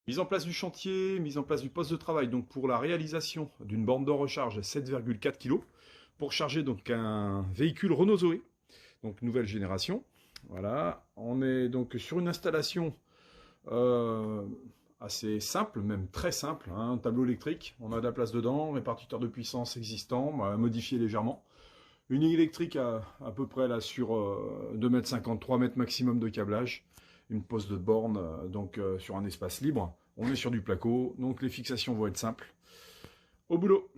Mise en place du chantier, mise en place du poste de travail, donc pour la réalisation d'une borne de recharge à 7,4 kg, pour charger donc un véhicule Renault Zoé, donc nouvelle génération. Voilà, on est donc sur une installation euh, assez simple, même très simple, hein, un tableau électrique, on a de la place dedans, répartiteur de puissance existant, modifié légèrement. Une ligne électrique à peu près là sur 2,50 m, 3 mètres maximum de câblage. Une pose de borne donc sur un espace libre. On est sur du placo, donc les fixations vont être simples. Au boulot.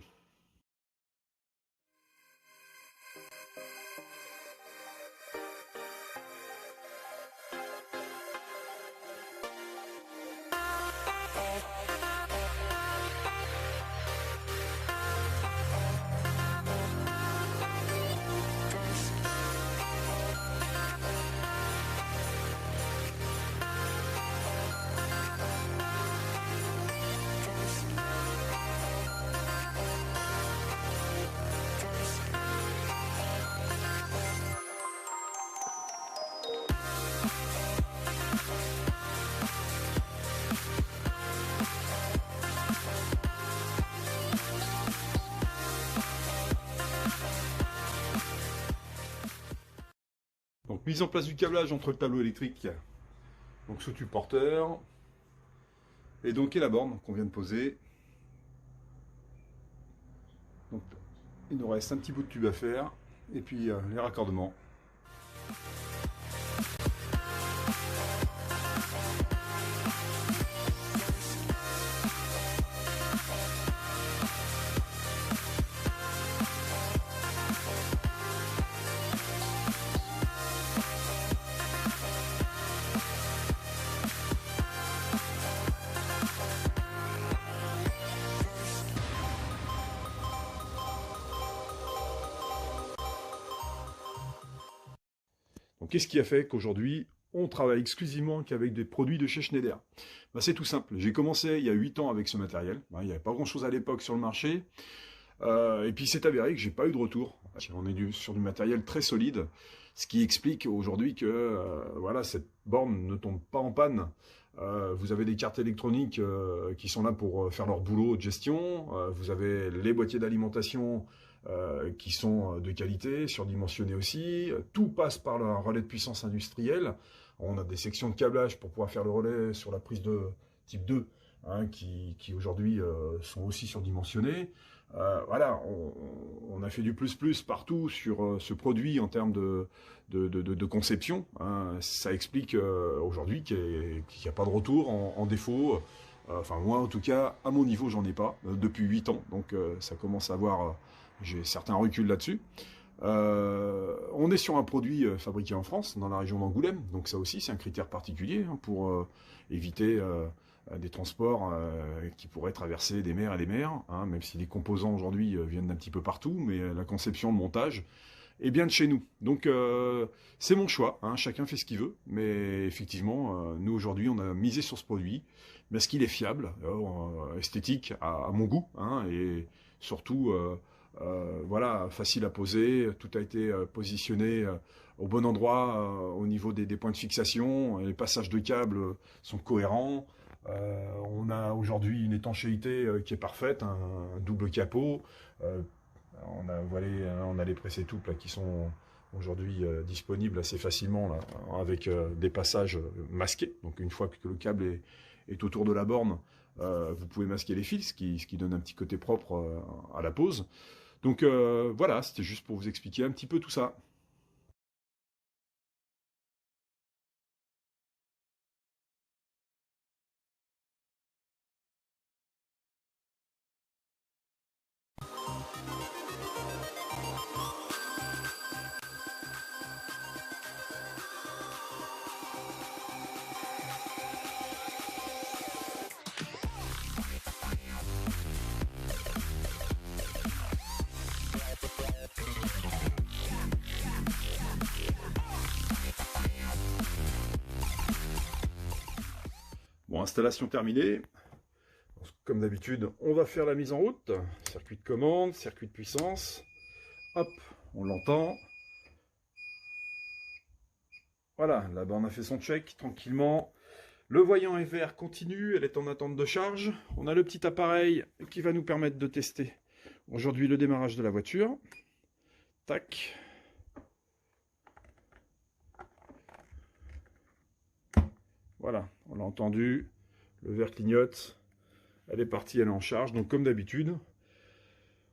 Donc mise en place du câblage entre le tableau électrique, donc sous tube porteur, et la borne qu'on vient de poser. Donc il nous reste un petit bout de tube à faire, et puis les raccordements. Donc qu'est-ce qui a fait qu'aujourd'hui, on travaille exclusivement qu'avec des produits de chez Schneider? Ben, c'est tout simple. J'ai commencé il y a 8 ans avec ce matériel. Ben, il n'y avait pas grand-chose à l'époque sur le marché. Et puis c'est avéré que j'ai pas eu de retour. On est sur du matériel très solide, ce qui explique aujourd'hui que voilà, cette borne ne tombe pas en panne. Vous avez des cartes électroniques qui sont là pour faire leur boulot de gestion. Vous avez les boîtiers d'alimentation qui sont de qualité, surdimensionnés aussi. Tout passe par un relais de puissance industrielle. On a des sections de câblage pour pouvoir faire le relais sur la prise de type 2, hein, qui aujourd'hui sont aussi surdimensionnées. Voilà, on a fait du plus partout sur ce produit en termes de conception, hein. Ça explique aujourd'hui qu'il n'y a pas de retour en défaut. Enfin, moi, en tout cas, à mon niveau, j'en ai pas depuis 8 ans. Donc, ça commence à avoir. J'ai certains reculs là-dessus. On est sur un produit fabriqué en France, dans la région d'Angoulême. Donc, ça aussi, c'est un critère particulier, hein, pour éviter des transports qui pourraient traverser des mers et des mers, hein, même si les composants aujourd'hui viennent d'un petit peu partout, mais la conception, le montage est bien de chez nous. Donc c'est mon choix, hein, chacun fait ce qu'il veut, mais effectivement, nous aujourd'hui on a misé sur ce produit, parce qu'il est fiable, esthétique à mon goût, hein, et surtout voilà, facile à poser, tout a été positionné au bon endroit au niveau des points de fixation, les passages de câbles sont cohérents. On a aujourd'hui une étanchéité qui est parfaite, un double capot. Euh, on a les presse-étoupe là, qui sont aujourd'hui disponibles assez facilement là, avec des passages masqués. Donc une fois que le câble est autour de la borne, vous pouvez masquer les fils, ce qui donne un petit côté propre à la pose. Donc voilà, c'était juste pour vous expliquer un petit peu tout ça. Bon, installation terminée. Comme d'habitude, on va faire la mise en route. Circuit de commande, circuit de puissance. Hop, on l'entend. Voilà, la borne a fait son check tranquillement. Le voyant est vert, continue, elle est en attente de charge. On a le petit appareil qui va nous permettre de tester aujourd'hui le démarrage de la voiture. Tac. Voilà, on l'a entendu, le vert clignote, elle est partie, elle est en charge, donc comme d'habitude.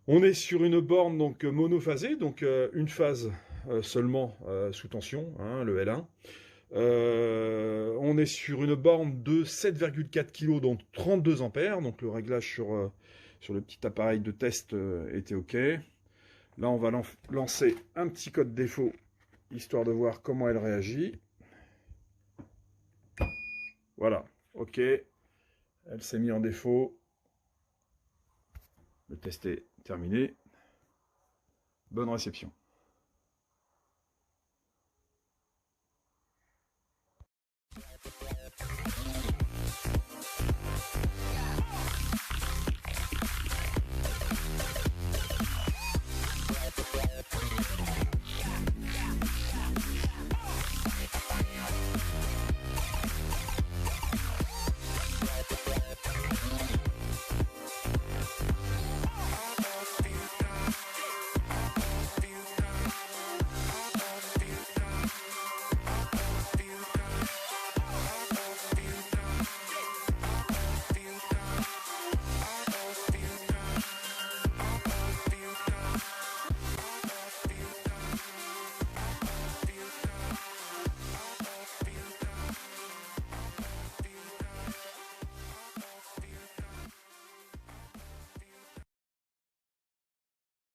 On est sur une borne donc monophasée, donc une phase seulement sous tension, hein, le L1. On est sur une borne de 7,4 kg, donc 32 ampères. Donc le réglage sur le petit appareil de test était OK. Là, on va lancer un petit code défaut, histoire de voir comment elle réagit. Voilà, OK. Elle s'est mise en défaut. Le test est terminé. Bonne réception.